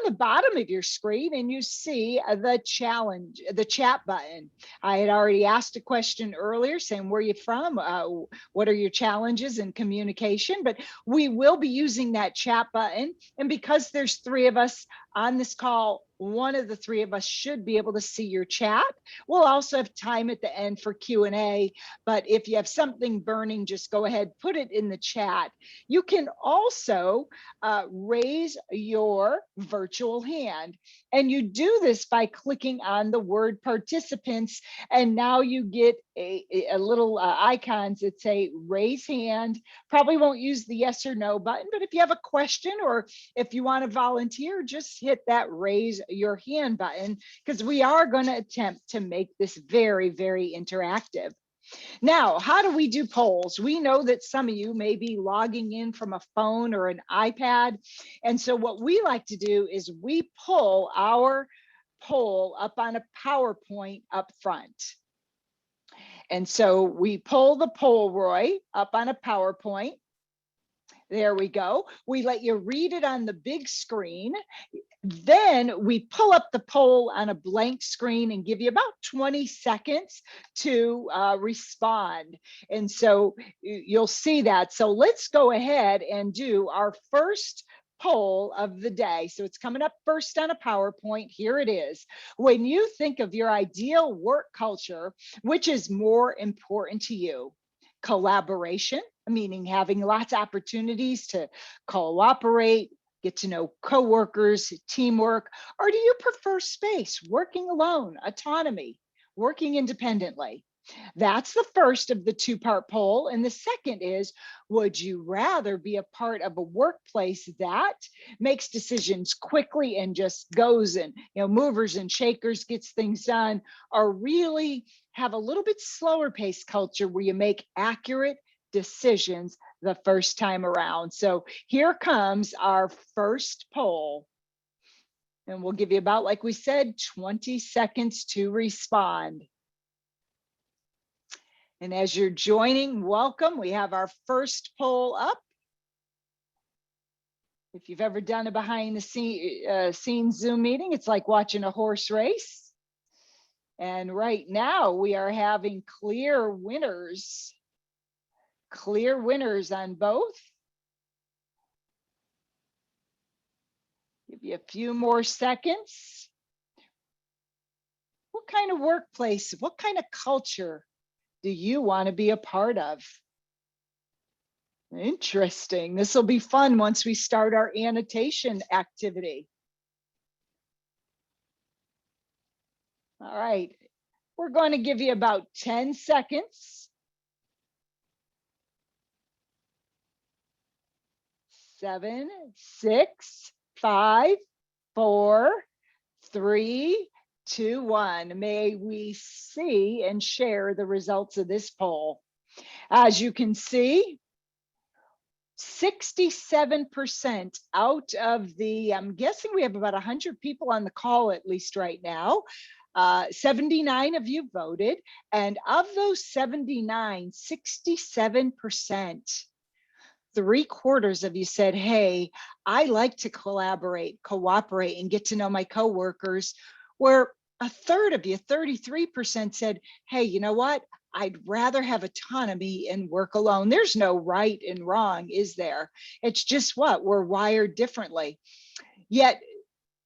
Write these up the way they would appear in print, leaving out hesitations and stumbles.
the bottom of your screen and you see the chat button. I had already asked a question earlier saying, where are you from? What are your challenges in communication? But we will be using that chat button. And because there's 3 of us on this call, one of the 3 of us should be able to see your chat. We'll also have time at the end for Q&A, but if you have something burning, just go ahead, put it in the chat. You can also raise your virtual hand, and you do this by clicking on the word participants, and now you get a little icons that say raise hand. Probably won't use the yes or no button, but if you have a question or if you want to volunteer, just hit that raise your hand button, because we are going to attempt to make this very, very interactive. Now, how do we do polls? We know that some of you may be logging in from a phone or an iPad. And so what we like to do is we pull our poll up on a PowerPoint up front. And so we pull the poll, Roy, up on a PowerPoint. There we go. We let you read it on the big screen. Then we pull up the poll on a blank screen and give you about 20 seconds to respond. And so you'll see that. So let's go ahead and do our first poll of the day. So it's coming up first on a PowerPoint. Here it is. When you think of your ideal work culture, which is more important to you? Collaboration, meaning having lots of opportunities to cooperate, get to know coworkers, teamwork, or do you prefer space, working alone, autonomy, working independently? That's the first of the 2-part poll. And the second is, would you rather be a part of a workplace that makes decisions quickly and just goes and, movers and shakers, gets things done, or really have a little bit slower paced culture where you make accurate decisions the first time around? So here comes our first poll. And we'll give you about, like we said, 20 seconds to respond. And as you're joining, welcome. We have our first poll up. If you've ever done a behind the scenes Zoom meeting, it's like watching a horse race. And right now we are having clear winners on both. Give you a few more seconds. What kind of workplace, what kind of culture do you want to be a part of? Interesting. This will be fun once we start our annotation activity. All right, we're going to give you about 10 seconds. 7, 6, 5, 4, 3, 2, 1. May we see and share the results of this poll. As you can see, 67% out of the, I'm guessing we have about 100 people on the call at least right now. 79 of you voted, and of those 79, 67%, 3/4 of you said, hey, I like to collaborate, cooperate, and get to know my coworkers, where 1/3 of you, 33%, said, hey, you know what? I'd rather have autonomy and work alone. There's no right and wrong, is there? It's just what? We're wired differently. Yet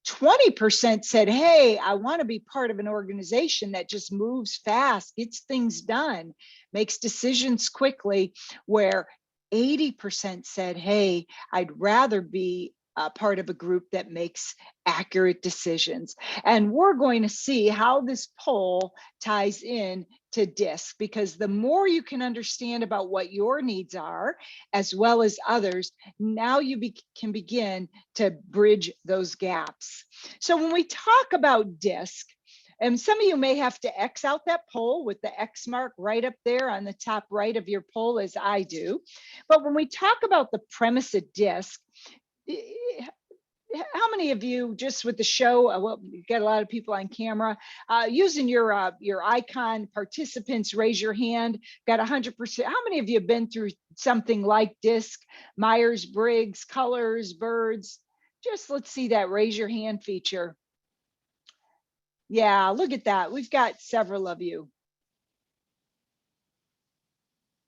20% said, hey, I want to be part of an organization that just moves fast, gets things done, makes decisions quickly, where 80% said, hey, I'd rather be part of a group that makes accurate decisions. And we're going to see how this poll ties in to DISC, because the more you can understand about what your needs are, as well as others, now you can begin to bridge those gaps. So when we talk about DISC, and some of you may have to X out that poll with the X mark right up there on the top right of your poll, as I do. But when we talk about the premise of DISC, how many of you, just with the show, well, you get a lot of people on camera, using your icon, participants, raise your hand, got 100%. How many of you have been through something like DISC, Myers-Briggs, colors, birds? Just let's see that raise your hand feature. Yeah, look at that. We've got several of you.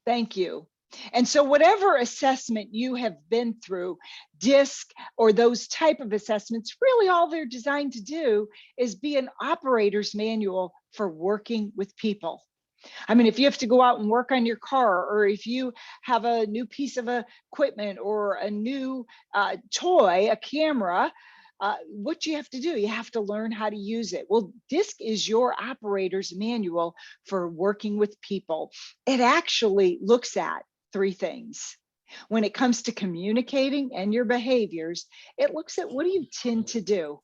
Thank you. And so whatever assessment you have been through, DISC or those type of assessments, really all they're designed to do is be an operator's manual for working with people. I mean, if you have to go out and work on your car, or if you have a new piece of equipment or a new toy, a camera, what you have to do, you have to learn how to use it. Well, DISC is your operator's manual for working with people. It actually looks at three things. When it comes to communicating and your behaviors, it looks at what do you tend to do?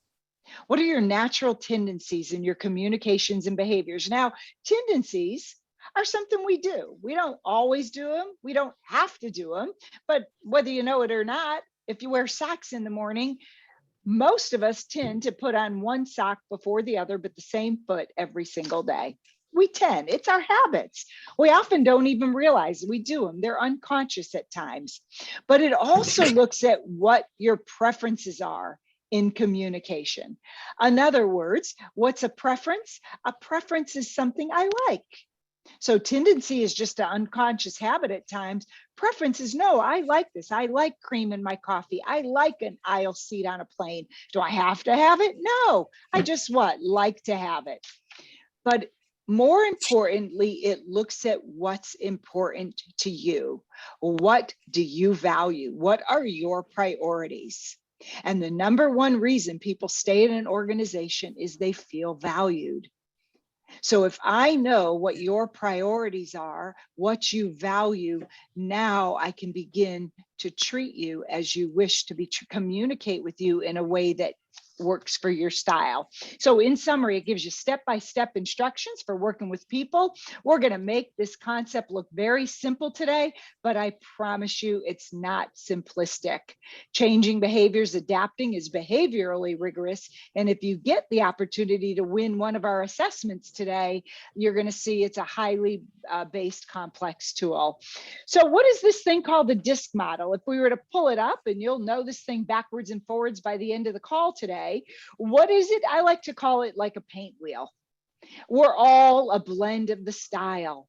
What are your natural tendencies in your communications and behaviors? Now, tendencies are something we do. We don't always do them. We don't have to do them. But whether you know it or not, if you wear socks in the morning, most of us tend to put on one sock before the other, but the same foot every single day. We tend, it's our habits. We often don't even realize we do them. They're unconscious at times. But it also looks at what your preferences are in communication. In other words, what's a preference? A preference is something I like. So tendency is just an unconscious habit at times. Preference is no, I like this. I like cream in my coffee. I like an aisle seat on a plane. Do I have to have it? No, I just what? Like to have it. But more importantly, it looks at what's important to you. What do you value? What are your priorities? And the number one reason people stay in an organization is they feel valued. So if I know what your priorities are, what you value, now I can begin to treat you as you wish to be, communicate with you in a way that works for your style. So in summary, it gives you step-by-step instructions for working with people. We're going to make this concept look very simple today, but I promise you it's not simplistic. Changing behaviors, adapting is behaviorally rigorous. And if you get the opportunity to win one of our assessments today, you're going to see it's a highly based complex tool. So what is this thing called the DISC model? If we were to pull it up, and you'll know this thing backwards and forwards by the end of the call today, what is it? I like to call it like a paint wheel. We're all a blend of the style.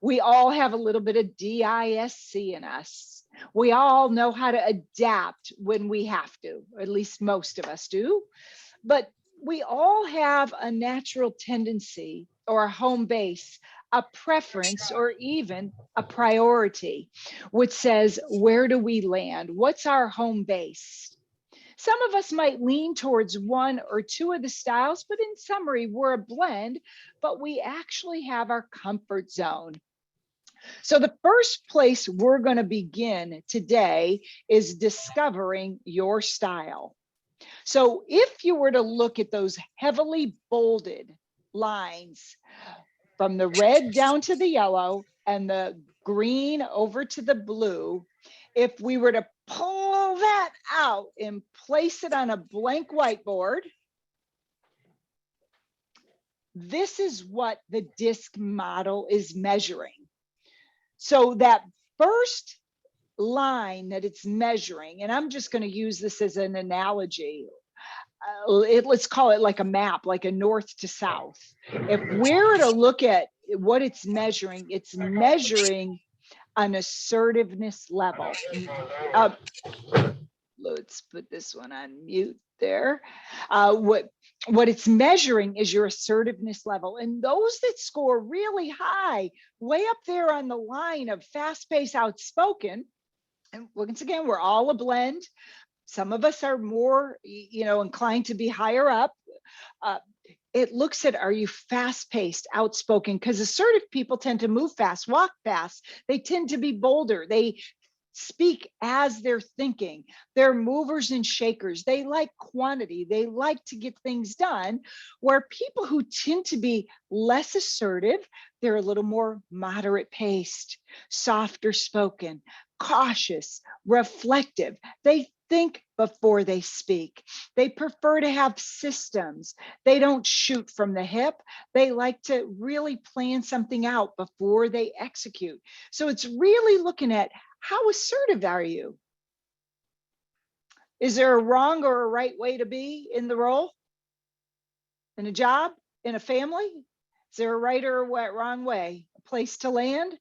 We all have a little bit of DISC in us. We all know how to adapt when we have to, or at least most of us do. But we all have a natural tendency or a home base, a preference, or even a priority, which says, where do we land? What's our home base? Some of us might lean towards one or two of the styles, but in summary, we're a blend, but we actually have our comfort zone. So the first place we're going to begin today is discovering your style. So if you were to look at those heavily bolded lines from the red down to the yellow and the green over to the blue, if we were to pull that out and place it on a blank whiteboard, this is what the DISC model is measuring. So that first line that it's measuring, and I'm just going to use this as an analogy, let's call it like a map, like a north to south. If we're to look at what it's measuring an assertiveness level. Let's put this one on mute there. What it's measuring is your assertiveness level. And those that score really high, way up there on the line of fast-paced, outspoken, and once again, we're all a blend. Some of us are more, inclined to be higher up. It looks at, are you fast-paced, outspoken? Because assertive people tend to move fast, walk fast. They tend to be bolder. They speak as they're thinking. They're movers and shakers. They like quantity. They like to get things done. Where people who tend to be less assertive, they're a little more moderate paced, softer spoken, cautious, reflective. They think before they speak. They prefer to have systems. They don't shoot from the hip. They like to really plan something out before they execute. So it's really looking at, how assertive are you? Is there a wrong or a right way to be in the role, in a job, in a family? Is there a right or a wrong way, a place to land?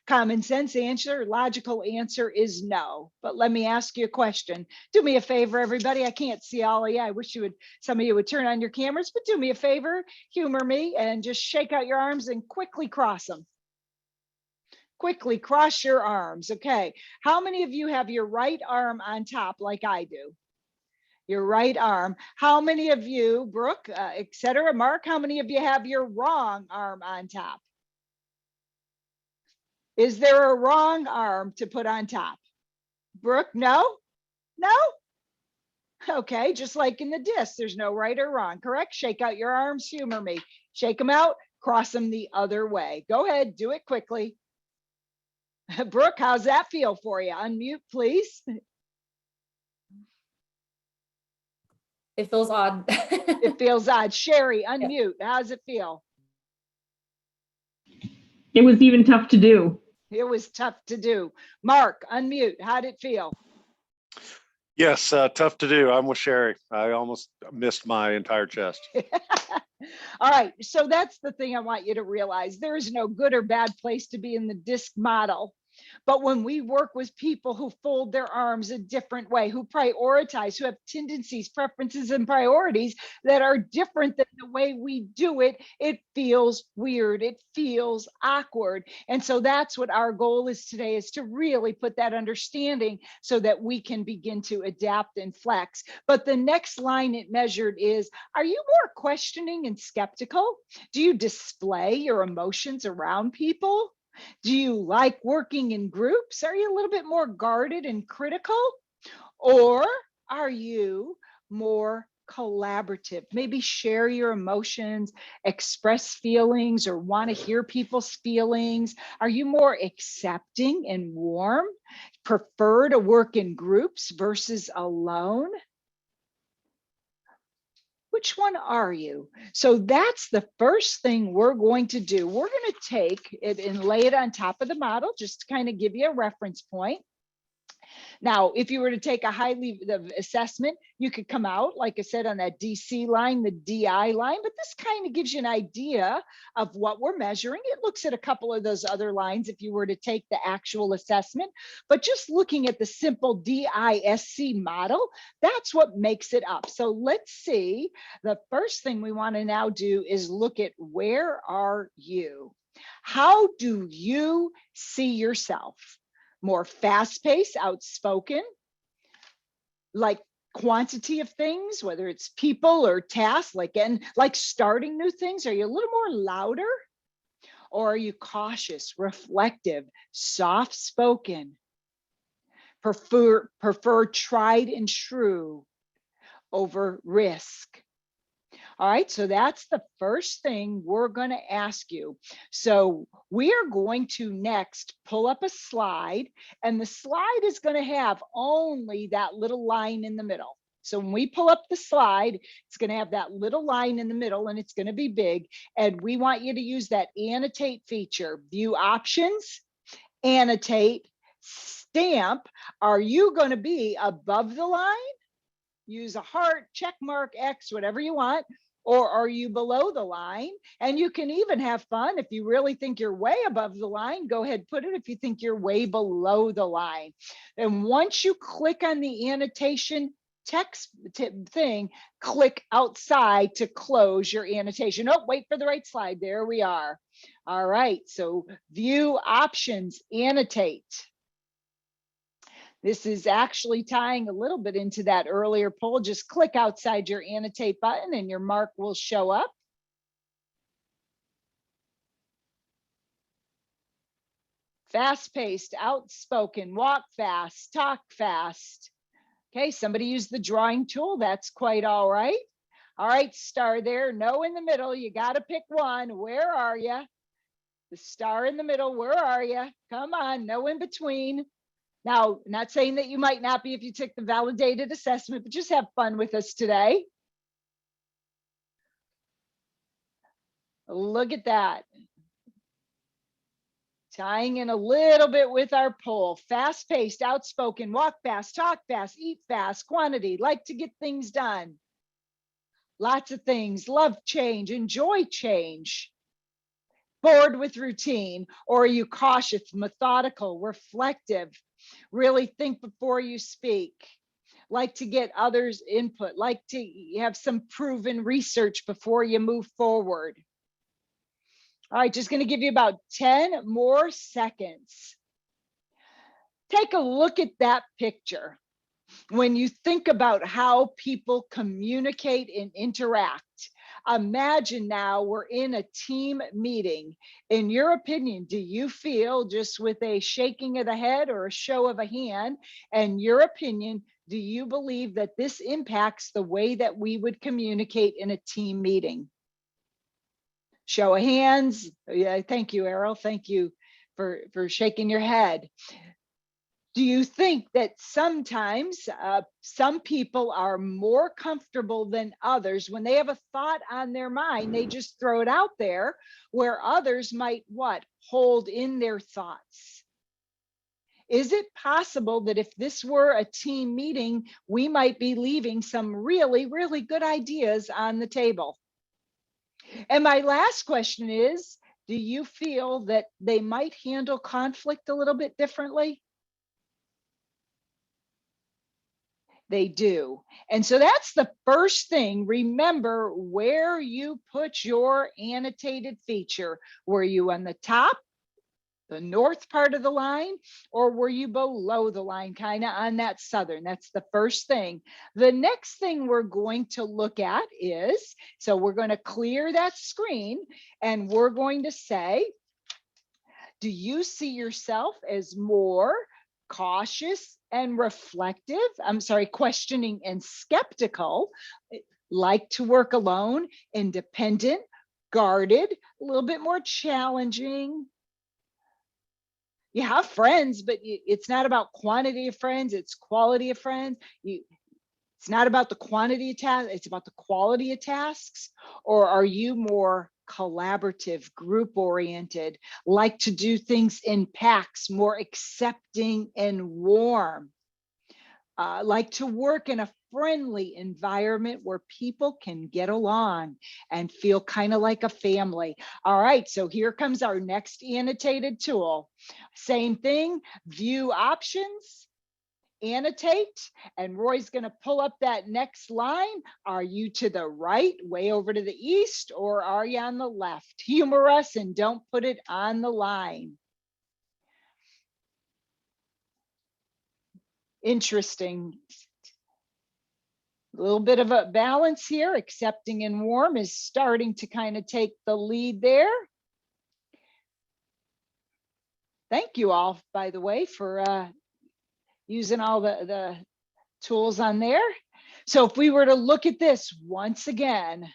Common sense answer, logical answer is no. But let me ask you a question. Do me a favor, everybody. I can't see all of you. I wish some of you would turn on your cameras, but do me a favor, humor me and just shake out your arms and quickly cross them. Quickly cross your arms. Okay. How many of you have your right arm on top like I do? Your right arm. How many of you, Brooke, etc., Mark, how many of you have your wrong arm on top? Is there a wrong arm to put on top? Brooke, no? No? Okay, just like in the disc, there's no right or wrong, correct? Shake out your arms, humor me. Shake them out, cross them the other way. Go ahead, do it quickly. Brooke, how's that feel for you? Unmute, please. It feels odd. It feels odd. Sherry, unmute. How's it feel? It was even tough to do. It was tough to do. Mark, unmute. How'd it feel? Yes, tough to do. I'm with Sherry. I almost missed my entire chest. All right, so that's the thing I want you to realize. There is no good or bad place to be in the disc model. But when we work with people who fold their arms a different way, who prioritize, who have tendencies, preferences, and priorities that are different than the way we do it, it feels weird. It feels awkward. And so that's what our goal is today, is to really put that understanding so that we can begin to adapt and flex. But the next line it measured is, are you more questioning and skeptical? Do you display your emotions around people? Do you like working in groups? Are you a little bit more guarded and critical? Or are you more collaborative? Maybe share your emotions, express feelings, or want to hear people's feelings. Are you more accepting and warm? Prefer to work in groups versus alone? Which one are you? So that's the first thing we're going to do. We're going to take it and lay it on top of the model, just to kind of give you a reference point. Now, if you were to take a highly assessment, you could come out, like I said, on that DC line, the DI line, but this kind of gives you an idea of what we're measuring. It looks at a couple of those other lines if you were to take the actual assessment, but just looking at the simple DISC model, that's what makes it up. So let's see, the first thing we want to now do is look at, where are you? How do you see yourself? More fast-paced, outspoken, like quantity of things, whether it's people or tasks, like starting new things? Are you a little more louder? Or are you cautious, reflective, soft-spoken? Prefer tried and true over risk? All right, so that's the first thing we're going to ask you. So we are going to next pull up a slide, and the slide is going to have only that little line in the middle. So when we pull up the slide, it's going to have that little line in the middle, and it's going to be big. And we want you to use that annotate feature. View options, annotate, stamp. Are you going to be above the line? Use a heart, check mark, X, whatever you want. Or are you below the line? And you can even have fun. If you really think you're way above the line, go ahead, put it. If you think you're way below the line. And once you click on the annotation text thing, click outside to close your annotation. Oh, wait for the right slide. There we are. All right, so view options, annotate. This is actually tying a little bit into that earlier poll. Just click outside your annotate button and your mark will show up. Fast-paced, outspoken, walk fast, talk fast. Okay, somebody used the drawing tool. That's quite all right. All right, star there, no in the middle. You got to pick one. Where are you? The star in the middle, where are you? Come on, no in between. Now, not saying that you might not be if you took the validated assessment, but just have fun with us today. Look at that. Tying in a little bit with our poll, fast-paced, outspoken, walk fast, talk fast, eat fast, quantity, like to get things done. Lots of things, love change, enjoy change. Bored with routine, or are you cautious, methodical, reflective, really think before you speak, like to get others' input, like to have some proven research before you move forward? All right, just going to give you about 10 more seconds. Take a look at that picture. When you think about how people communicate and interact, imagine now we're in a team meeting. In your opinion, do you feel, just with a shaking of the head or a show of a hand, and your opinion, do you believe that this impacts the way that we would communicate in a team meeting? Show of hands. Yeah, thank you, Errol. Thank you for shaking your head. Do you think that sometimes some people are more comfortable than others when they have a thought on their mind, they just throw it out there, where others might what? Hold in their thoughts. Is it possible that if this were a team meeting, we might be leaving some really, really good ideas on the table? And my last question is, do you feel that they might handle conflict a little bit differently? They do. And so that's the first thing. Remember where you put your annotated feature. Were you on the top, the north part of the line, or were you below the line, kind of on that southern? That's the first thing. The next thing we're going to look at is, so we're going to clear that screen and we're going to say, do you see yourself as more cautious and reflective? I'm sorry, questioning and skeptical, like to work alone, independent, guarded, a little bit more challenging? You have friends, but it's not about quantity of friends, it's quality of friends. It's not about the quantity of tasks, it's about the quality of tasks. Or are you more collaborative, group oriented, like to do things in packs, more accepting and warm, like to work in a friendly environment where people can get along and feel kind of like a family? All right, so here comes our next annotated tool. Same thing, view options, annotate, and Roy's going to pull up that next line. Are you to the right, way over to the east, or are you on the left? Humor us and don't put it on the line. Interesting. A little bit of a balance here. Accepting and warm is starting to kind of take the lead there. Thank you all, by the way, for using all the tools on there. So if we were to look at this once again,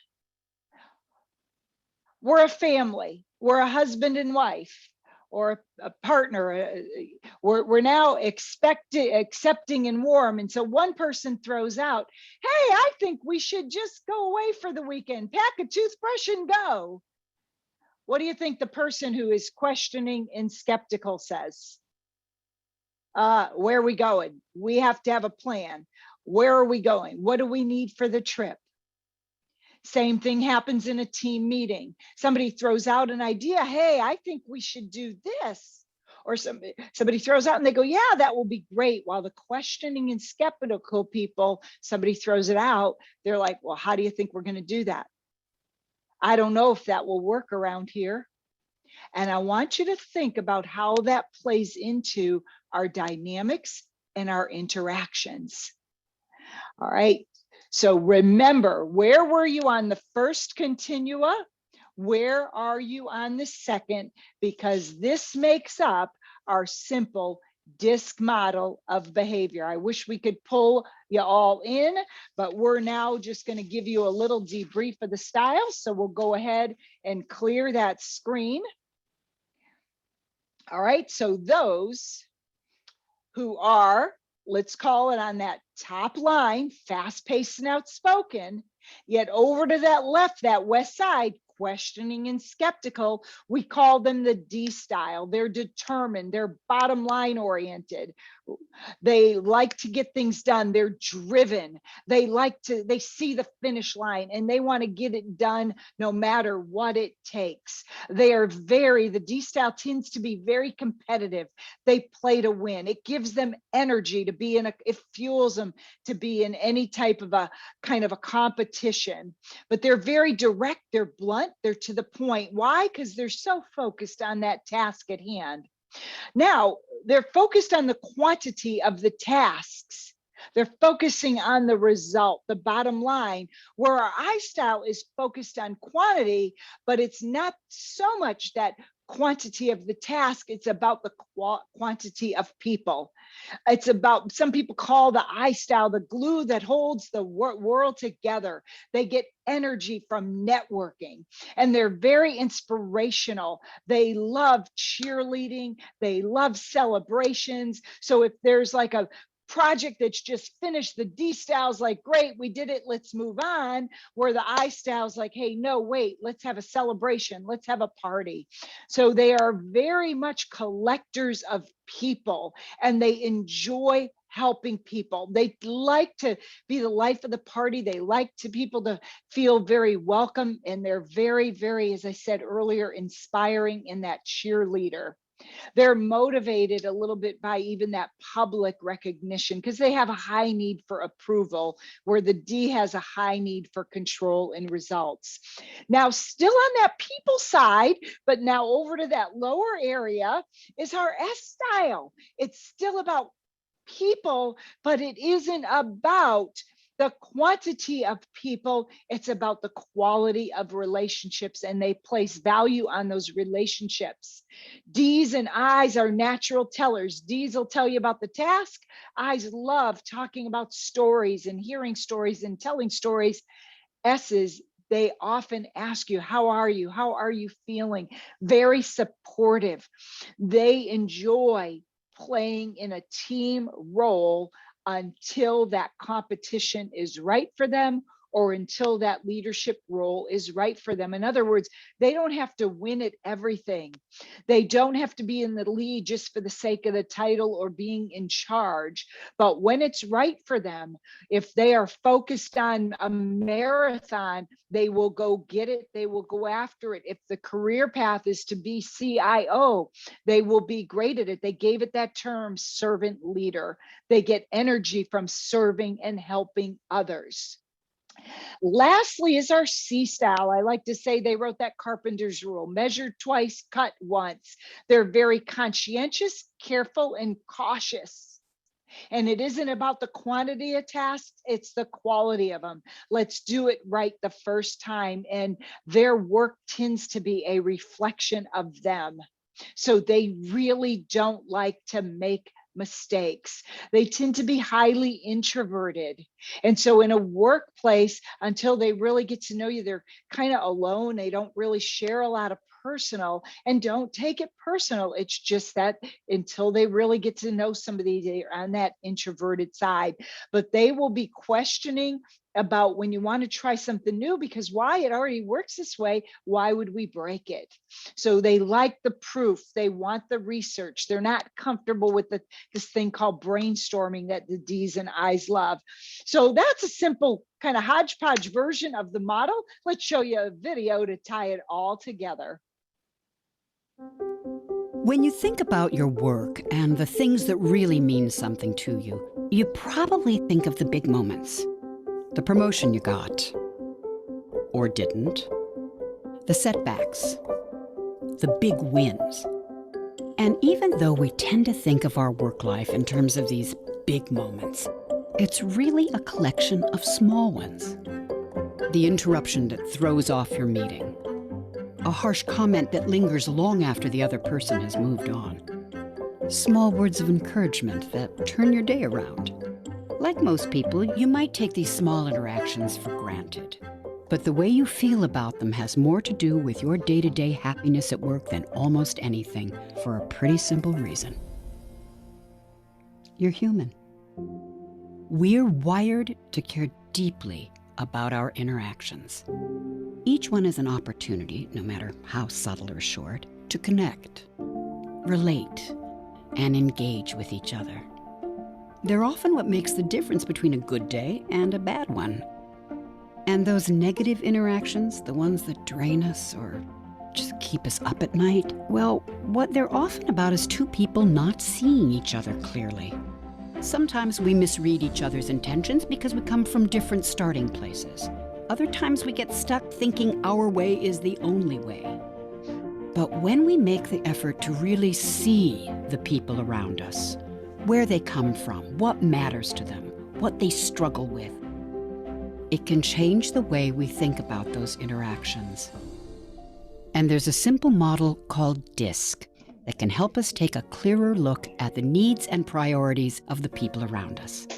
we're a family, we're a husband and wife, or a partner. We're now accepting and warm. And so one person throws out, hey, I think we should just go away for the weekend, pack a toothbrush and go. What do you think the person who is questioning and skeptical says? Where are we going? We have to have a plan. Where are we going? What do we need for the trip? Same thing happens in a team meeting. Somebody throws out an idea. Hey, I think we should do this. Or somebody throws out and they go, yeah, that will be great. While the questioning and skeptical people, somebody throws it out. They're like, well, how do you think we're going to do that? I don't know if that will work around here. And I want you to think about how that plays into our dynamics and our interactions. All right. So remember, where were you on the first continua? Where are you on the second? Because this makes up our simple DISC model of behavior. I wish we could pull you all in, but we're now just going to give you a little debrief of the style. So we'll go ahead and clear that screen. All right, so those who are, let's call it on that top line, fast paced and outspoken, yet over to that left, that west side, questioning and skeptical, we call them the D style. They're determined, they're bottom line oriented. They like to get things done. They're driven. They see the finish line and they want to get it done no matter what it takes. The D style tends to be very competitive. They play to win. It gives them energy to be it fuels them to be in any type of a kind of a competition. But they're very direct, they're blunt, they're to the point. Why? Because they're so focused on that task at hand. Now, they're focused on the quantity of the tasks. They're focusing on the result, the bottom line, where our I style is focused on quantity, but it's not so much that quantity of the task, it's about the quantity of people. It's about, some people call the I style the glue that holds the world together. They get energy from networking and they're very inspirational. They love cheerleading. They love celebrations. So if there's like a project that's just finished, the D style's like, great, we did it, let's move on. Where the I style's like, hey, no, wait, let's have a celebration, let's have a party. So they are very much collectors of people and they enjoy helping people. They like to be the life of the party. They like people to feel very welcome, and they're very, very, as I said earlier, inspiring in that cheerleader. They're motivated a little bit by even that public recognition because they have a high need for approval, where the D has a high need for control and results. Now, still on that people side, but now over to that lower area is our S style. It's still about people, but it isn't about the quantity of people, it's about the quality of relationships, and they place value on those relationships. D's and I's are natural tellers. D's will tell you about the task. I's love talking about stories and hearing stories and telling stories. S's, they often ask you, how are you? How are you feeling? Very supportive. They enjoy playing in a team role until that competition is right for them, or until that leadership role is right for them. In other words, they don't have to win at everything. They don't have to be in the lead just for the sake of the title or being in charge. But when it's right for them, if they are focused on a marathon, they will go get it. They will go after it. If the career path is to be CIO, they will be great at it. They gave it that term, servant leader. They get energy from serving and helping others. Lastly is our C style. I like to say they wrote that carpenter's rule: measure twice, cut once. They're very conscientious, careful, and cautious. And it isn't about the quantity of tasks, it's the quality of them. Let's do it right the first time. And their work tends to be a reflection of them. So they really don't like to make mistakes. They tend to be highly introverted. And so in a workplace, until they really get to know you, they're kind of alone. They don't really share a lot of personal, and don't take it personal. It's just that until they really get to know somebody, they're on that introverted side. But they will be questioning about when you want to try something new, because why? It already works this way. Why would we break it? So they like the proof. They want the research. They're not comfortable with this thing called brainstorming that the D's and I's love. So that's a simple kind of hodgepodge version of the model. Let's show you a video to tie it all together. When you think about your work and the things that really mean something to you, you probably think of the big moments. The promotion you got, or didn't, the setbacks, the big wins. And even though we tend to think of our work life in terms of these big moments, it's really a collection of small ones. The interruption that throws off your meeting, a harsh comment that lingers long after the other person has moved on, small words of encouragement that turn your day around. Like most people, you might take these small interactions for granted. But the way you feel about them has more to do with your day-to-day happiness at work than almost anything, for a pretty simple reason. You're human. We're wired to care deeply about our interactions. Each one is an opportunity, no matter how subtle or short, to connect, relate, and engage with each other. They're often what makes the difference between a good day and a bad one. And those negative interactions, the ones that drain us or just keep us up at night, well, what they're often about is two people not seeing each other clearly. Sometimes we misread each other's intentions because we come from different starting places. Other times we get stuck thinking our way is the only way. But when we make the effort to really see the people around us, where they come from, what matters to them, what they struggle with, it can change the way we think about those interactions. And there's a simple model called DISC that can help us take a clearer look at the needs and priorities of the people around us.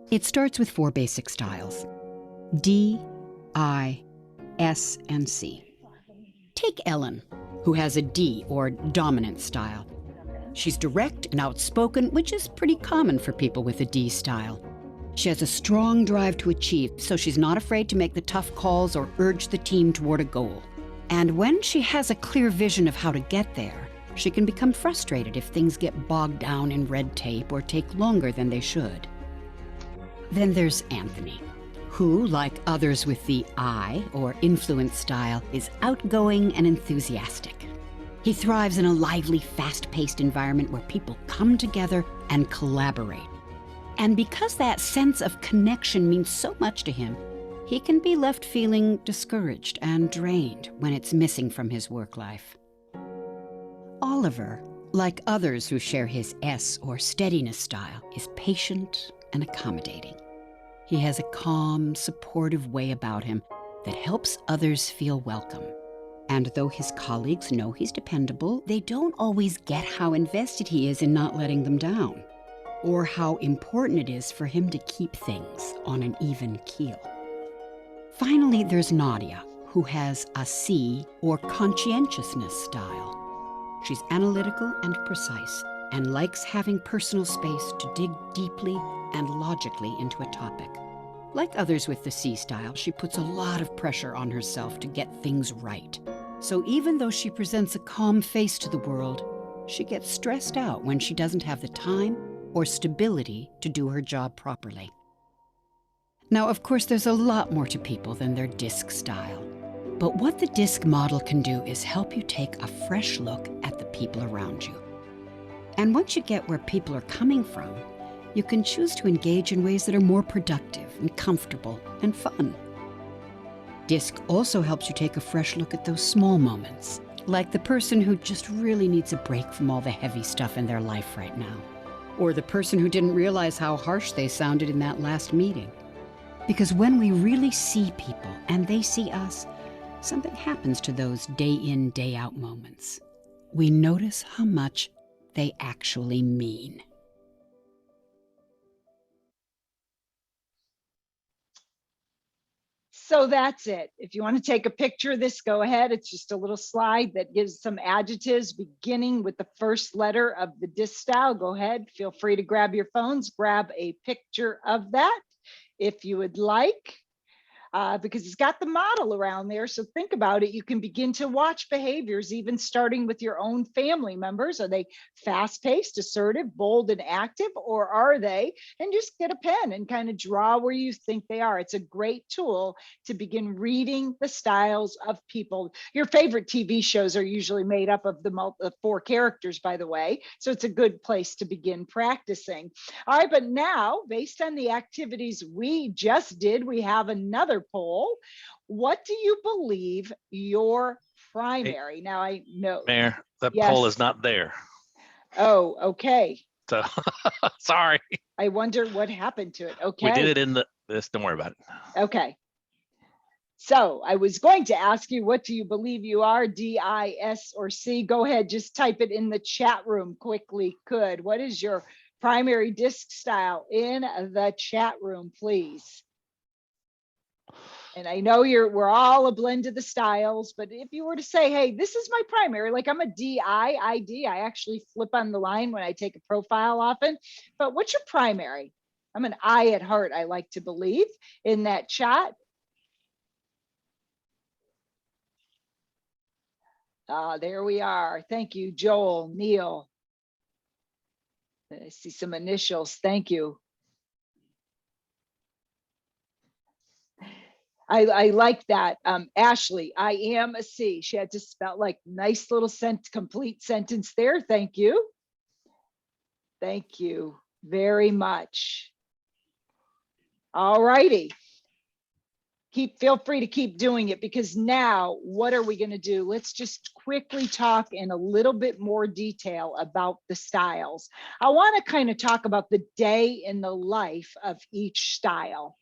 It starts with 4 basic styles: D, I, S, and C. Take Ellen, who has a D, or dominant style. She's direct and outspoken, which is pretty common for people with a D style. She has a strong drive to achieve, so she's not afraid to make the tough calls or urge the team toward a goal. And when she has a clear vision of how to get there, she can become frustrated if things get bogged down in red tape or take longer than they should. Then there's Anthony, who, like others with the I, or influence style, is outgoing and enthusiastic. He thrives in a lively, fast-paced environment where people come together and collaborate. And because that sense of connection means so much to him, he can be left feeling discouraged and drained when it's missing from his work life. Oliver, like others who share his S or steadiness style, is patient and accommodating. He has a calm, supportive way about him that helps others feel welcome. And though his colleagues know he's dependable, they don't always get how invested he is in not letting them down, or how important it is for him to keep things on an even keel. Finally, there's Nadia, who has a C, or conscientiousness style. She's analytical and precise, and likes having personal space to dig deeply and logically into a topic. Like others with the C style, she puts a lot of pressure on herself to get things right. So even though she presents a calm face to the world, she gets stressed out when she doesn't have the time or stability to do her job properly. Now, of course, there's a lot more to people than their DISC style. But what the DISC model can do is help you take a fresh look at the people around you. And once you get where people are coming from, you can choose to engage in ways that are more productive and comfortable and fun. DISC also helps you take a fresh look at those small moments, like the person who just really needs a break from all the heavy stuff in their life right now, or the person who didn't realize how harsh they sounded in that last meeting. Because when we really see people and they see us, something happens to those day in, day out moments. We notice how much they actually mean. So that's it. If you want to take a picture of this, go ahead. It's just a little slide that gives some adjectives beginning with the first letter of the DISC style. Go ahead. Feel free to grab your phones, grab a picture of that if you would like. Because it's got the model around there. So think about it. You can begin to watch behaviors, even starting with your own family members. Are they fast-paced, assertive, bold, and active, or are they? And just get a pen and kind of draw where you think they are. It's a great tool to begin reading the styles of people. Your favorite TV shows are usually made up of the 4 characters, by the way. So it's a good place to begin practicing. All right, but now, based on the activities we just did, we have another poll. What do you believe your primary? Now I know. Mayor, that Yes. poll is not there. Oh, okay. So sorry. I wonder what happened to it. Okay. We did it in this. Don't worry about it. Okay. So I was going to ask you, what do you believe you are, D, I, S, or C? Go ahead, just type it in the chat room quickly. Could. What is your primary DISC style in the chat room, please? And I know we're all a blend of the styles, but if you were to say, hey, this is my primary, like I'm a DI, ID, I actually flip on the line when I take a profile often, but what's your primary? I'm an I at heart, I like to believe, in that chat. There we are. Thank you, Joel, Neil. I see some initials. Thank you. I like that. Ashley, I am a C. She had to spell like nice little complete sentence there. Thank you. Thank you very much. All righty. Feel free to keep doing it, because now what are we going to do? Let's just quickly talk in a little bit more detail about the styles. I want to kind of talk about the day in the life of each style.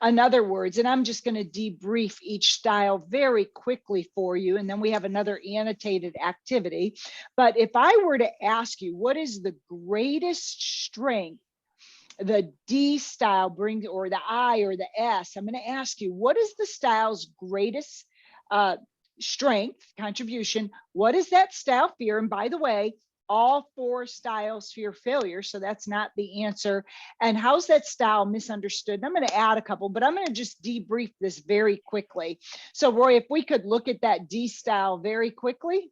In other words, and I'm just going to debrief each style very quickly for you, and then we have another annotated activity. But if I were to ask you, what is the greatest strength the D style brings, or the I or the S, I'm going to ask you, what is the style's greatest strength, contribution? What is that style fear? And by the way, all 4 styles fear failure, so that's not the answer. And how's that style misunderstood? And I'm going to add a couple, but I'm going to just debrief this very quickly. So Roy, if we could look at that D style very quickly.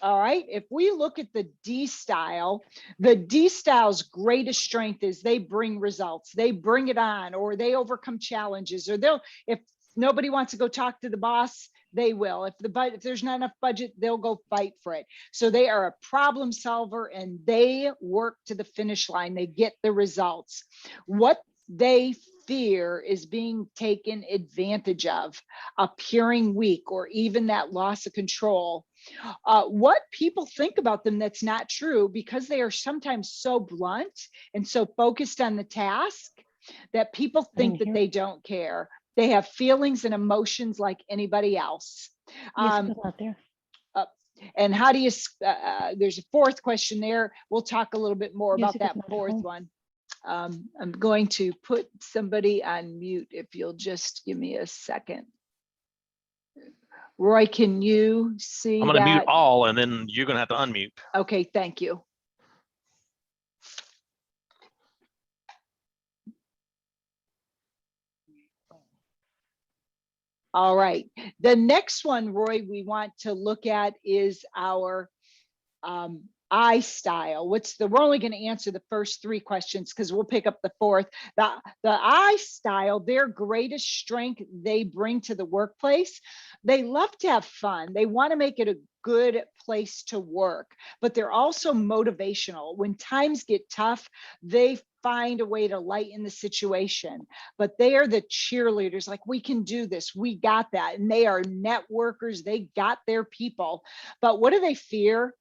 All right, if we look at the D style's greatest strength is they bring results. They bring it on, or they overcome challenges, or if nobody wants to go talk to the boss, they will. If there's not enough budget, they'll go fight for it. So they are a problem solver, and they work to the finish line. They get the results. What they fear is being taken advantage of, appearing weak, or even that loss of control. What people think about them that's not true, because they are sometimes so blunt and so focused on the task that people think that they don't care. They have feelings and emotions like anybody else. And how do you, there's a 4th question there. We'll talk a little bit more about that 4th one. I'm going to put somebody on mute if you'll just give me a second. Roy, can you see that? I'm going to mute all, and then you're going to have to unmute. Okay, thank you. All right, the next one, Roy, we want to look at is our I style. We're only going to answer the first 3 questions because we'll pick up the 4th. The I style, their greatest strength they bring to the workplace. They love to have fun. They want to make it a good place to work, but they're also motivational. When times get tough, they find a way to lighten the situation, but they are the cheerleaders. Like, we can do this, we got that. And they are networkers. They got their people. But what do they fear?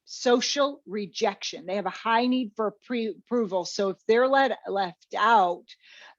Social rejection. They have a high need for approval. So if they're left out,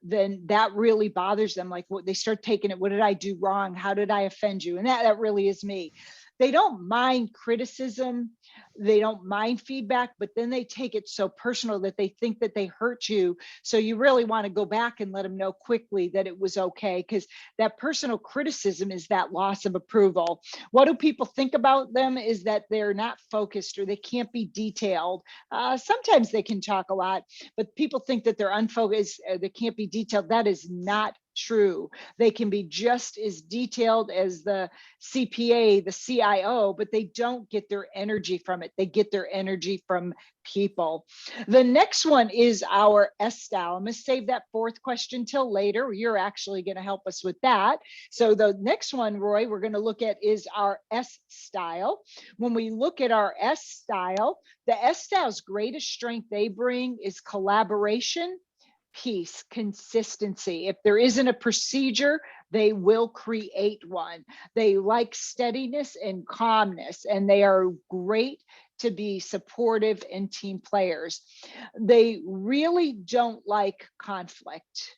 then that really bothers them. Like, what they start taking it, what did I do wrong? How did I offend you? And that really is me. They don't mind criticism. They don't mind feedback, but then they take it so personal that they think that they hurt you. So you really want to go back and let them know quickly that it was okay, because that personal criticism is that loss of approval. What do people think about them is that they're not focused, or they can't be detailed. Sometimes they can talk a lot, but people think that they're unfocused, they can't be detailed. That is not true. They can be just as detailed as the CPA, the CIO, but they don't get their energy from it. They get their energy from people. The next one is our S style. I'm going to save that 4th question till later. You're actually going to help us with that. So the next one, Roy, we're going to look at is our S style. When we look at our S style, the S style's greatest strength they bring is collaboration, peace, consistency. If there isn't a procedure, they will create one. They like steadiness and calmness, and they are great to be supportive and team players. They really don't like conflict.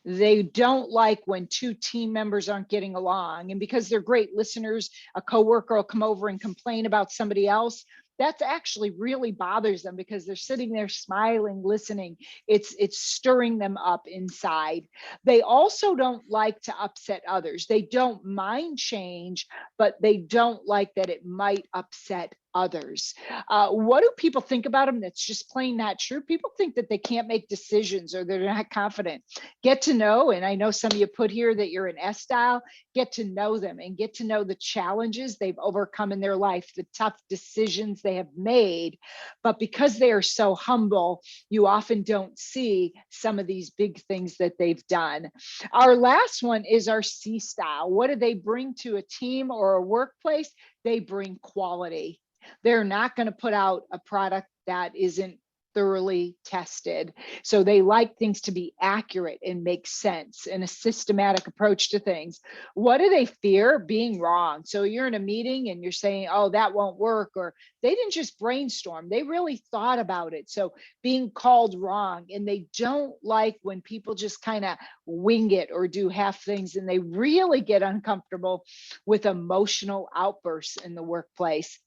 They don't like when 2 team members aren't getting along. And because they're great listeners, a coworker will come over and complain about somebody else. That's actually really bothers them, because they're sitting there smiling, listening. It's stirring them up inside. They also don't like to upset others. They don't mind change, but they don't like that it might upset others. What do people think about them that's just plain not true? People think that they can't make decisions or they're not confident. Get to know, and I know some of you put here that you're an S style, get to know them and get to know the challenges they've overcome in their life, the tough decisions they have made. But because they are so humble, you often don't see some of these big things that they've done. Our last one is our C style. What do they bring to a team or a workplace? They bring quality. They're not going to put out a product that isn't thoroughly tested. So they like things to be accurate and make sense and a systematic approach to things. What do they fear? Being wrong. So you're in a meeting and you're saying, oh, that won't work, or they didn't just brainstorm, they really thought about it. So being called wrong, and they don't like when people just kind of wing it or do half things, and they really get uncomfortable with emotional outbursts in the workplace.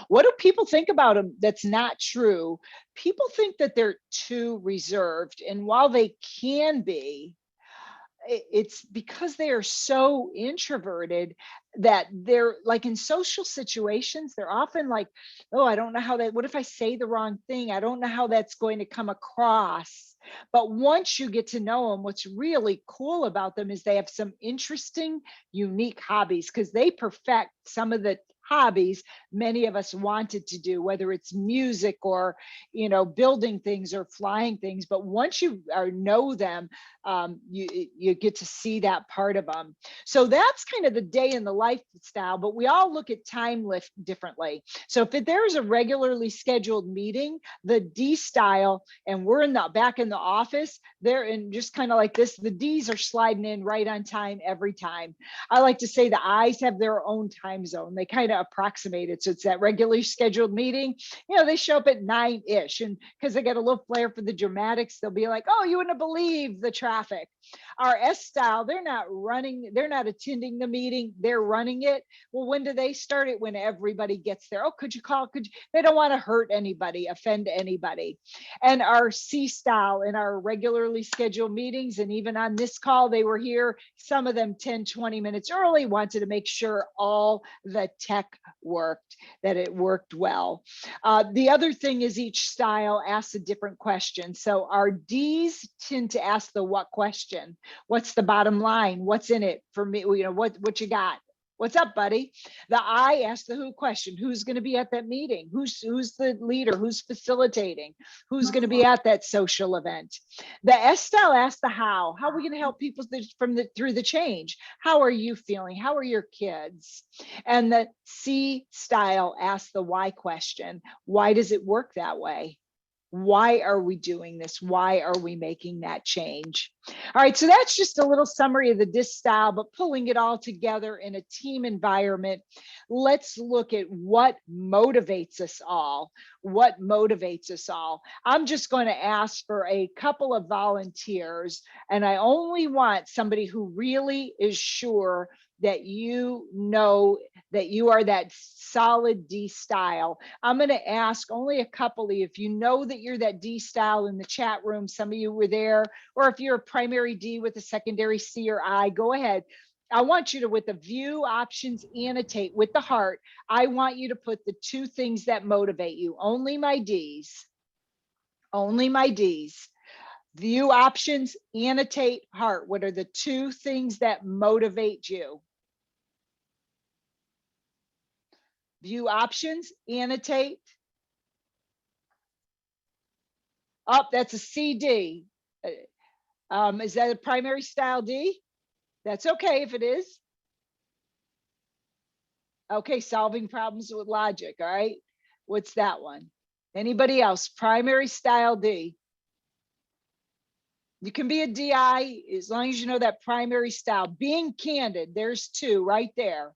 What do people think about them that's not true? People think that they're too reserved. And while they can be, it's because they are so introverted that they're like in social situations, they're often like, oh, I don't know how that, what if I say the wrong thing? I don't know how that's going to come across. But once you get to know them, what's really cool about them is they have some interesting, unique hobbies, because they perfect some of the hobbies many of us wanted to do, whether it's music or, you know, building things or flying things. But once you know them, you get to see that part of them. So that's kind of the day in the lifestyle, but we all look at time lift differently. So if there's a regularly scheduled meeting, the D style, and we're in the back in the office, they're in just kind of like this, the D's are sliding in right on time every time. I like to say the I's have their own time zone. They kind of approximate it. So it's that regularly scheduled meeting, you know, they show up at 9-ish, and because they get a little flair for the dramatics, they'll be like, oh, you wouldn't believe the traffic. Our S style, they're not running, they're not attending the meeting, they're running it. Well, when do they start it? When everybody gets there. Oh, could you call? Could you? They don't want to hurt anybody, offend anybody. And our C style in our regularly scheduled meetings, and even on this call, they were here, some of them 10-20 minutes early, wanted to make sure all the tech worked, that it worked well. The other thing is each style asks a different question. So our D's tend to ask the what question. What's the bottom line? What's in it for me? You know, what you got? What's up, buddy? The I asked the who question. Who's going to be at that meeting? Who's the leader? Who's facilitating? Who's going to be at that social event? The S style asked the how. How are we going to help people through the change? How are you feeling? How are your kids? And the C style asked the why question. Why does it work that way? Why are we doing this? Why are we making that change? All right, so that's just a little summary of the DISC style, but pulling it all together in a team environment, let's look at what motivates us all. What motivates us all? I'm just going to ask for a couple of volunteers, and I only want somebody who really is sure that you know that you are that solid D style. I'm going to ask only a couple of you, if you know that you're that D style in the chat room, some of you were there, or if you're a primary D with a secondary C or I, go ahead. I want you to, with the view options, annotate with the heart. I want you to put the two things that motivate you. Only my Ds. Only my Ds. View options, annotate, heart. What are the two things that motivate you? View options, annotate. Oh, that's a CD. Is that a primary style D? That's okay if it is. Okay, solving problems with logic, all right? What's that one? Anybody else? Primary style D. You can be a DI as long as you know that primary style. Being candid, there's two right there.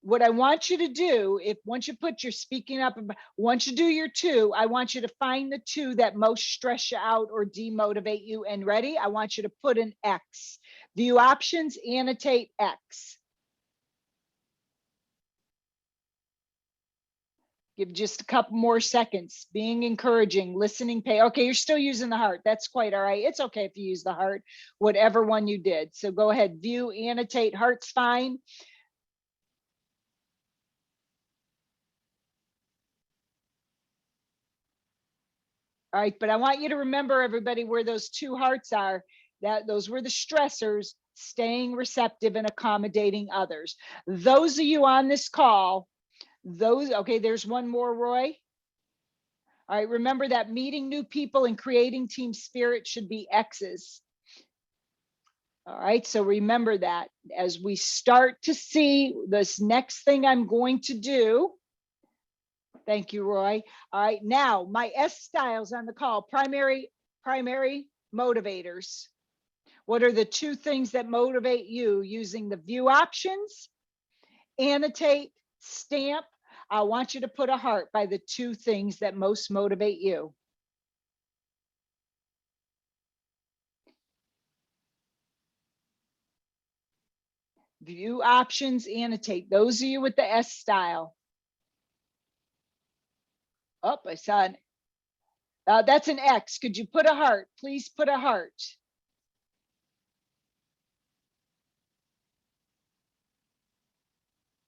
What I want you to do, once you put your speaking up, once you do your two, I want you to find the two that most stress you out or demotivate you. And ready? I want you to put an X. View options, annotate X. Give just a couple more seconds. Being encouraging, listening, pay. Okay, you're still using the heart. That's quite all right. It's okay if you use the heart, whatever one you did. So go ahead, view, annotate, heart's fine. All right, but I want you to remember, everybody, where those two hearts are, that those were the stressors, staying receptive and accommodating others. Those of you on this call, okay, there's one more, Roy. All right, remember that meeting new people and creating team spirit should be X's. All right, so remember that as we start to see this next thing I'm going to do. Thank you, Roy. All right, now my S styles on the call, primary motivators. What are the two things that motivate you using the view options? Annotate, stamp. I want you to put a heart by the two things that most motivate you. View options, annotate. Those of you with the S style. Oh, I saw an, that's an X. Could you put a heart? Please put a heart.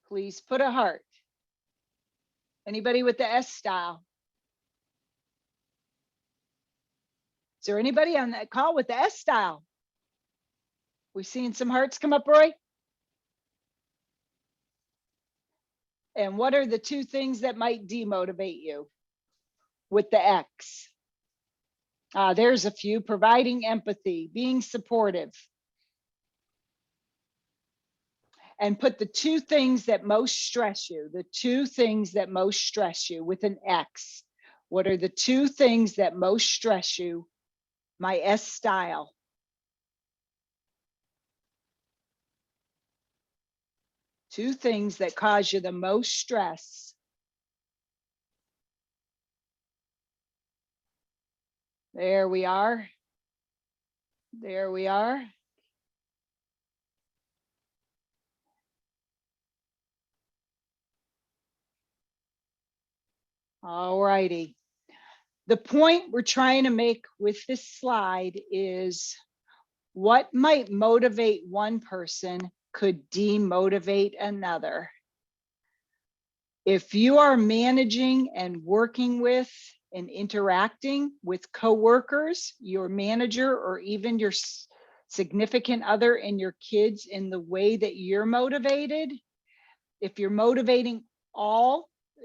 Please put a heart. Anybody with the S style? Is there anybody on that call with the S style? We seeing some hearts come up, Roy? And what are the two things that might demotivate you with the X? There's a few: providing empathy, being supportive. And put the two things that most stress you, the two things that most stress you with an X. What are the two things that most stress you? My S style. Two things that cause you the most stress. There we are. There we are. All righty. The point we're trying to make with this slide is what might motivate one person could demotivate another. If you are managing and working with and interacting with coworkers, your manager, or even your significant other and your kids in the way that you're motivated, if you're motivating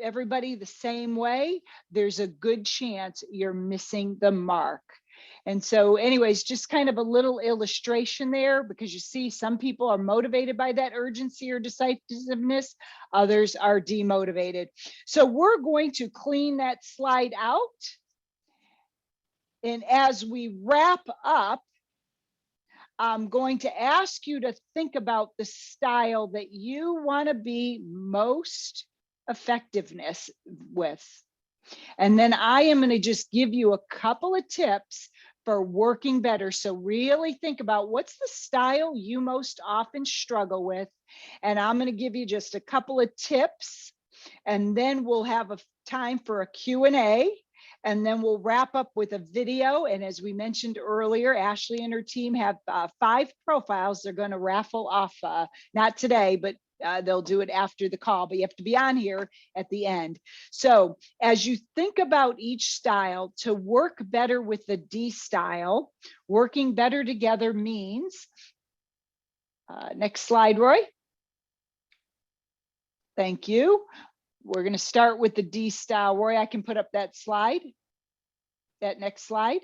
everybody the same way, there's a good chance you're missing the mark. And so anyways, just kind of a little illustration there, because you see some people are motivated by that urgency or decisiveness, others are demotivated. So we're going to clean that slide out. And as we wrap up, I'm going to ask you to think about the style that you want to be most effectiveness with. And then I am going to just give you a couple of tips for working better. So really think about what's the style you most often struggle with. And I'm going to give you just a couple of tips, and then we'll have a time for a Q&A. And then we'll wrap up with a video. And as we mentioned earlier, Ashley and her team have 5 profiles they're going to raffle off, not today, but they'll do it after the call, but you have to be on here at the end. So as you think about each style, to work better with the D style, working better together means, next slide, Roy. Thank you. We're going to start with the D style. Roy, I can put up that slide, that next slide.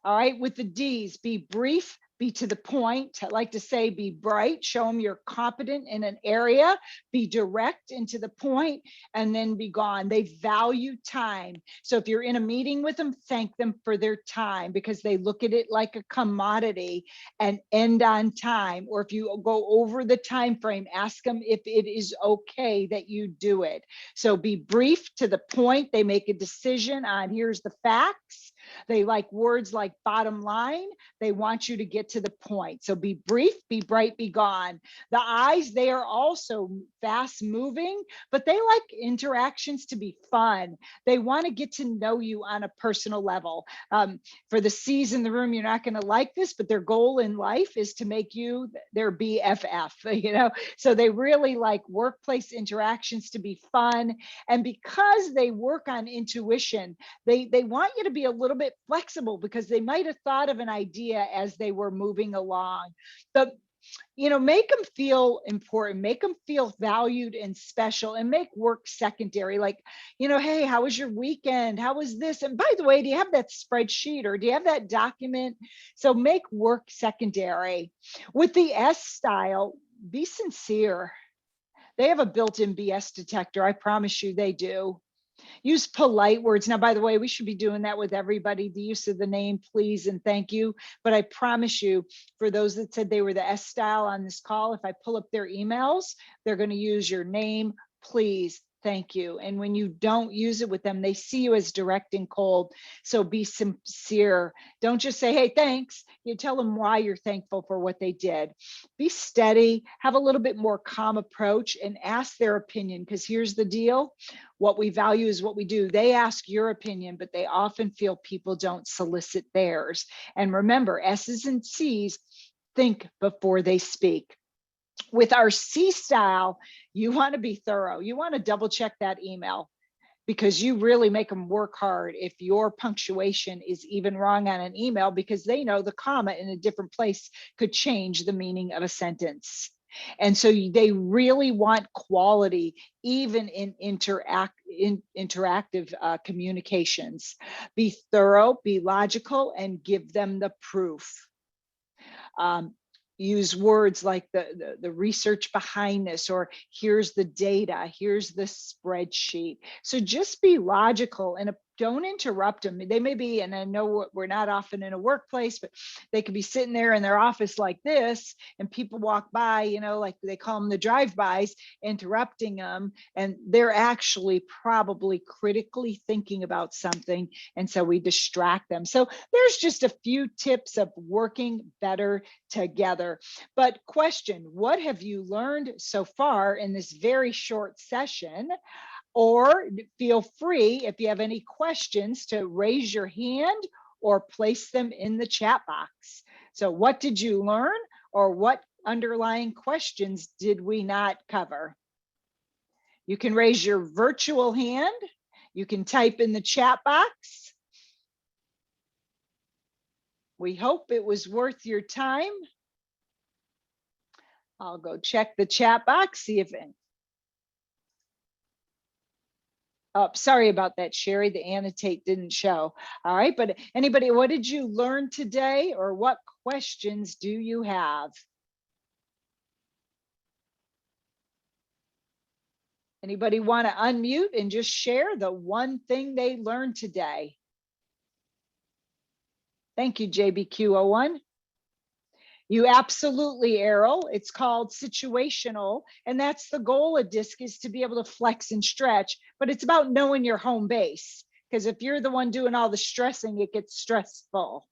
All right, with the D's, be brief, be to the point. I like to say be bright, show them you're competent in an area, be direct and to the point, and then be gone. They value time. So if you're in a meeting with them, thank them for their time, because they look at it like a commodity, and end on time. Or if you go over the time frame, ask them if it is okay that you do it. So be brief, to the point. They make a decision on here's the facts. They like words like bottom line. They want you to get to the point. So be brief, be bright, be gone. The I's, they are also fast moving, but they like interactions to be fun. They want to get to know you on a personal level. For the C's in the room, you're not going to like this, but their goal in life is to make you their BFF, you know? So they really like workplace interactions to be fun. And because they work on intuition, they want you to be a little bit flexible because they might have thought of an idea as they were moving along. But make them feel important, make them feel valued and special, and make work secondary. Like, hey, how was your weekend? How was this? And by the way, do you have that spreadsheet or do you have that document? So make work secondary. With the S style, be sincere. They have a built-in BS detector. I promise you they do. Use polite words. Now, by the way, we should be doing that with everybody, the use of the name, please, and thank you. But I promise you, for those that said they were the S style on this call, if I pull up their emails, they're going to use your name, please, thank you. And when you don't use it with them, they see you as direct and cold. So be sincere. Don't just say, hey, thanks. You tell them why you're thankful for what they did. Be steady, have a little bit more calm approach, and ask their opinion. Because here's the deal. What we value is what we do. They ask your opinion, but they often feel people don't solicit theirs. And remember, S's and C's think before they speak. With our C style, you want to be thorough. You want to double check that email because you really make them work hard if your punctuation is even wrong on an email, because they know the comma in a different place could change the meaning of a sentence. And so they really want quality, even in interactive communications. Be thorough, be logical, and give them the proof. Use words like the research behind this, or here's the data, here's the spreadsheet. So just be logical and don't interrupt them. They may be, and I know we're not often in a workplace, but they could be sitting there in their office like this, and people walk by, like they call them the drive-bys, interrupting them, and they're actually probably critically thinking about something, and so we distract them. So there's just a few tips of working better together. But question, what have you learned so far in this very short session? Or feel free, if you have any questions, to raise your hand or place them in the chat box. So what did you learn, or what underlying questions did we not cover? You can raise your virtual hand. You can type in the chat box. We hope it was worth your time. I'll go check the chat box, see if it. Oh, sorry about that, Sherry. The annotate didn't show. All right, but anybody, what did you learn today, or what questions do you have? Anybody want to unmute and just share the one thing they learned today? Thank you, JBQ01. You absolutely, Errol. It's called situational. And that's the goal of DISC, is to be able to flex and stretch. But it's about knowing your home base. Because if you're the one doing all the stressing, it gets stressful.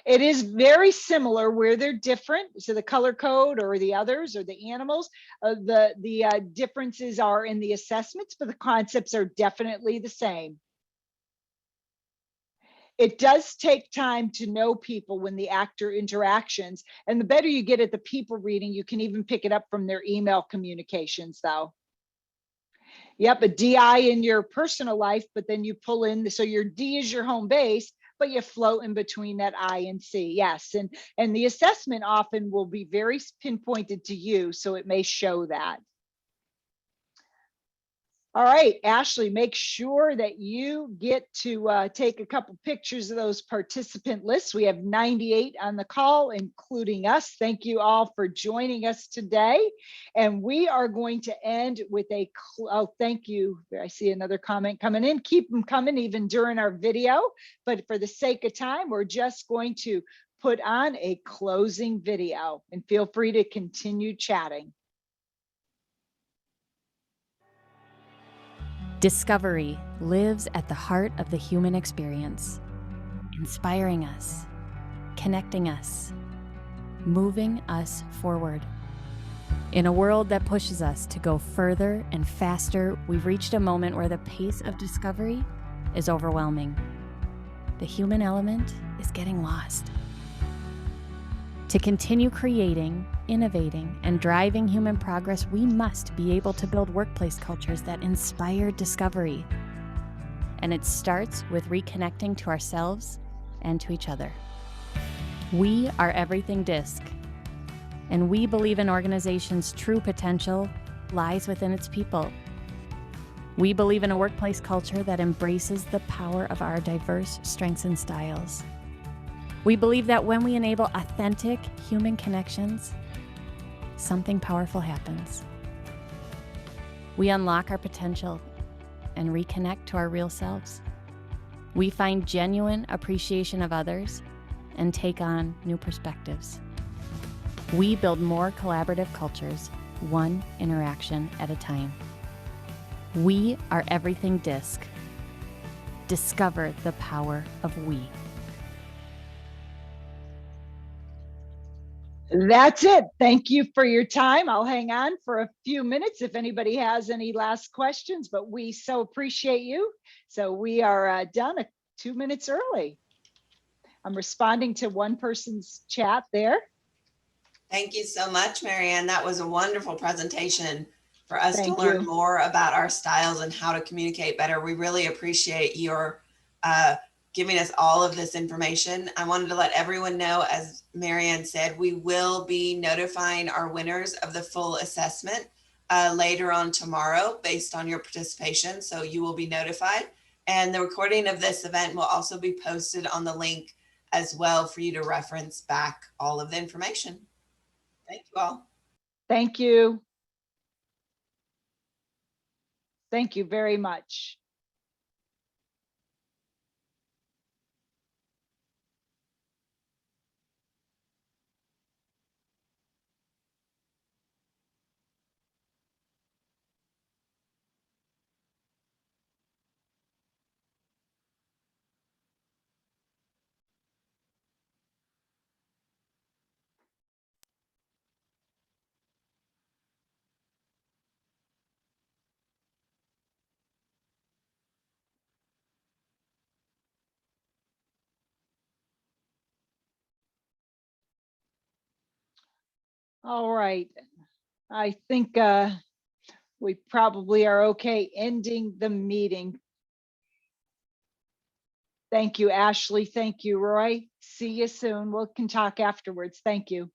It is very similar where they're different. So the color code or the others or the animals, the differences are in the assessments, but the concepts are definitely the same. It does take time to know people when the actor interactions, and the better you get at the people reading, you can even pick it up from their email communications though. Yep, a DI in your personal life, but then you pull in, so your D is your home base, but you float in between that I and C. Yes, and the assessment often will be very pinpointed to you, so it may show that. All right, Ashley, make sure that you get to take a couple pictures of those participant lists. We have 98 on the call, including us. Thank you all for joining us today. And we are going to end with a, oh, thank you. I see another comment coming in. Keep them coming even during our video. But for the sake of time, we're just going to put on a closing video, and feel free to continue chatting. Discovery lives at the heart of the human experience, inspiring us, connecting us, moving us forward. In a world that pushes us to go further and faster, we've reached a moment where the pace of discovery is overwhelming. The human element is getting lost. To continue creating, innovating, and driving human progress, we must be able to build workplace cultures that inspire discovery. And it starts with reconnecting to ourselves and to each other. We are Everything DISC, and we believe an organization's true potential lies within its people. We believe in a workplace culture that embraces the power of our diverse strengths and styles. We believe that when we enable authentic human connections, something powerful happens. We unlock our potential and reconnect to our real selves. We find genuine appreciation of others and take on new perspectives. We build more collaborative cultures, one interaction at a time. We are Everything DISC. Discover the power of we. That's it. Thank you for your time. I'll hang on for a few minutes if anybody has any last questions, but we so appreciate you. So we are done 2 minutes early. I'm responding to one person's chat there. Thank you so much, Marianne. That was a wonderful presentation for us Thank to learn you. more about our styles and how to communicate better. We really appreciate your giving us all of this information. I wanted to let everyone know, as Marianne said, we will be notifying our winners of the full assessment later on tomorrow based on your participation. So you will be notified. And the recording of this event will also be posted on the link as well for you to reference back all of the information. Thank you all. Thank you. Thank you very much. All right. I think we probably are okay ending the meeting. Thank you, Ashley. Thank you, Roy. See you soon. We can talk afterwards. Thank you.